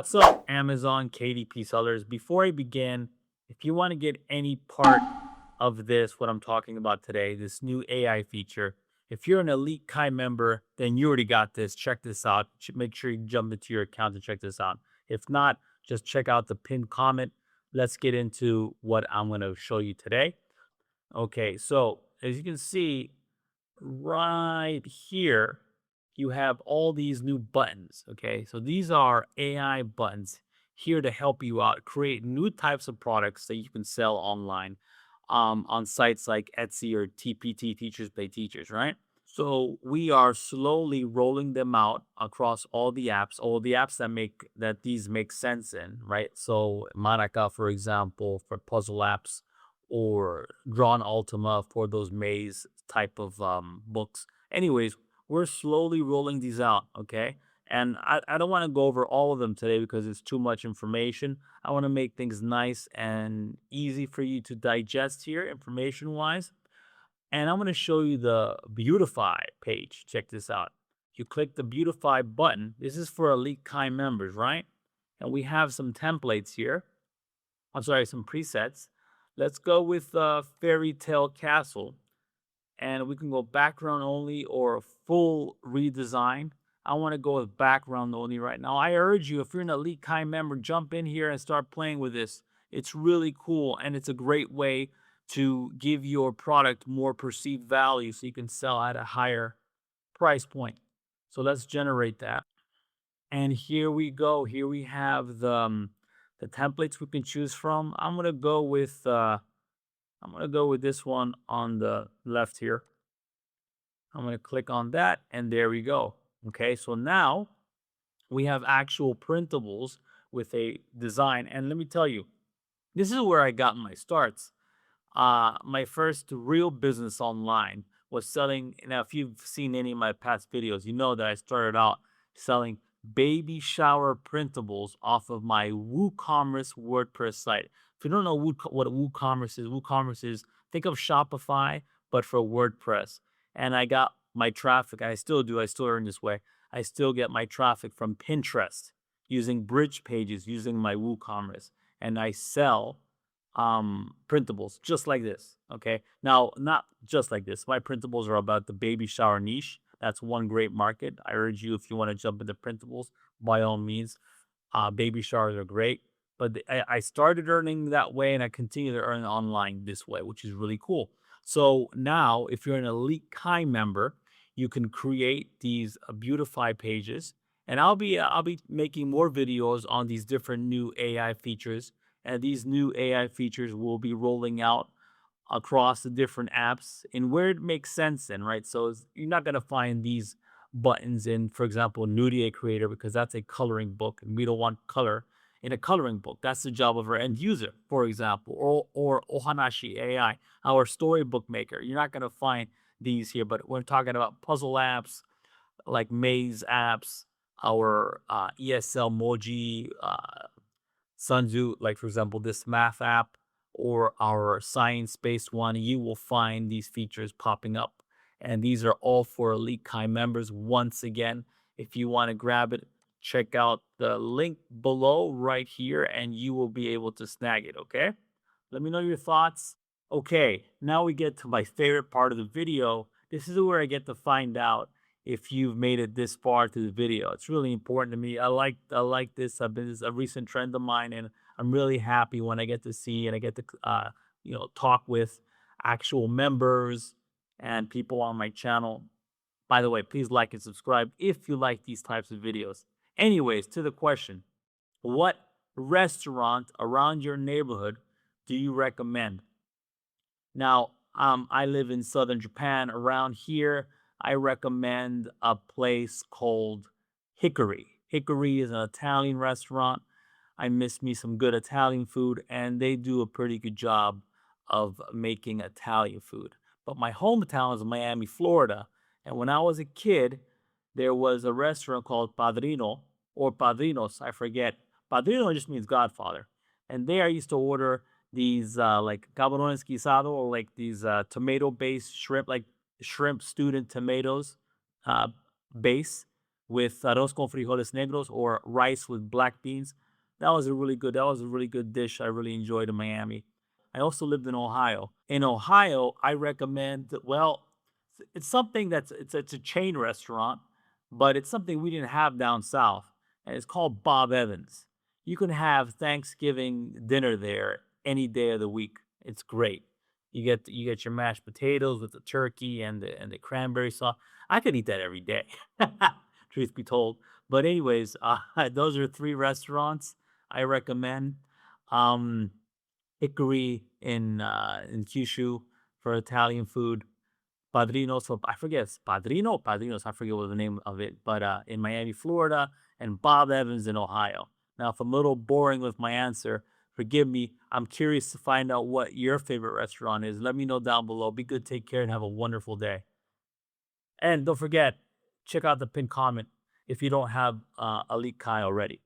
What's up, Amazon KDP sellers? Before I begin, if you want to get any part of this, what I'm talking about today, this new AI feature, if you're an Elite Kai member, then you already got this. Check this out. Make sure you jump into your account to check this out. If not, just check out the pinned comment. Let's get into what I'm going to show you today. Okay, so as you can see, right here, you have all these new buttons. Okay, so these are AI buttons here to help you out, create new types of products that you can sell online on sites like Etsy or TPT, Teachers Pay Teachers, right? So we are slowly rolling them out across all the apps that these make sense in, right? So Manaka, for example, for puzzle apps, or Drawn Ultima for those maze type of books. Anyways, we're slowly rolling these out, okay? And I don't want to go over all of them today because it's too much information. I want to make things nice and easy for you to digest here, information wise. And I'm going to show you the Beautify page. Check this out. You click the Beautify button. This is for Elite Kai members, right? And we have some templates here. I'm sorry, some presets. Let's go with Fairy Tale Castle. And we can go background only or full redesign. I want to go with background only right now. I urge you, if you're an Elite Kai member, jump in here and start playing with this. It's really cool, and it's a great way to give your product more perceived value so you can sell at a higher price point. So let's generate that. And here we go. Here we have the templates we can choose from. I'm gonna go with this one on the left here. I'm gonna click on that, and there we go. Okay, so now we have actual printables with a design. And let me tell you, this is where I got my starts. My first real business online was selling. Now, if you've seen any of my past videos, you know that I started out selling baby shower printables off of my WooCommerce WordPress site. If you don't know what WooCommerce is think of Shopify, but for WordPress. And I got my traffic. I still do. I still earn this way. I still get my traffic from Pinterest using bridge pages, using my WooCommerce, and I sell printables just like this. Okay, now not just like this. My printables are about the baby shower niche. That's one great market. I urge you, if you want to jump into printables, by all means. Baby showers are great, but I started earning that way, and I continue to earn online this way, which is really cool. So now, if you're an Elite Kai member, you can create these Beautify pages, and I'll be making more videos on these different new AI features, and these new AI features will be rolling out across the different apps and where it makes sense in, right? So you're not going to find these buttons in, for example, Nudia Creator, because that's a coloring book and we don't want color in a coloring book. That's the job of our end user, for example, or Ohanashi AI, our storybook maker. You're not going to find these here, but we're talking about puzzle apps like maze apps, our ESL Moji, Sunzu, like for example, this math app or our science-based one, you will find these features popping up. And these are all for Elite Kai members. Once again, if you want to grab it, check out the link below right here and you will be able to snag it, okay? Let me know your thoughts. Okay, now we get to my favorite part of the video. This is where I get to find out if you've made it this far to the video. It's really important to me. I like this. This is a recent trend of mine, and I'm really happy when I get to see and I get to talk with actual members and people on my channel. By the way, please like and subscribe if you like these types of videos. Anyways, to the question, what restaurant around your neighborhood do you recommend? Now, I live in southern Japan. Around here, I recommend a place called Hickory. Hickory is an Italian restaurant. I miss me some good Italian food, and they do a pretty good job of making Italian food. But my hometown is Miami, Florida. And when I was a kid, there was a restaurant called Padrino or Padrinos, I forget. Padrino just means Godfather. And there I used to order these like camarones guisado, or like these tomato based shrimp, like shrimp stewed in tomatoes uh, base. with arroz con frijoles negros or rice with black beans. That was a really good dish I really enjoyed in Miami. I also lived in Ohio. In Ohio, I recommend, well, it's something it's a chain restaurant, but it's something we didn't have down south, and it's called Bob Evans. You can have Thanksgiving dinner there any day of the week. It's great. You get your mashed potatoes with the turkey and the cranberry sauce. I could eat that every day, truth be told. But anyways, those are three restaurants I recommend. Um, Hickory in Kyushu for Italian food. Padrinos, or I forget, it's Padrino or Padrinos, I forget what the name of it, but in Miami, Florida, and Bob Evans in Ohio. Now, if I'm a little boring with my answer, forgive me. I'm curious to find out what your favorite restaurant is. Let me know down below. Be good, take care, and have a wonderful day. And don't forget, check out the pinned comment if you don't have a leak Kai already.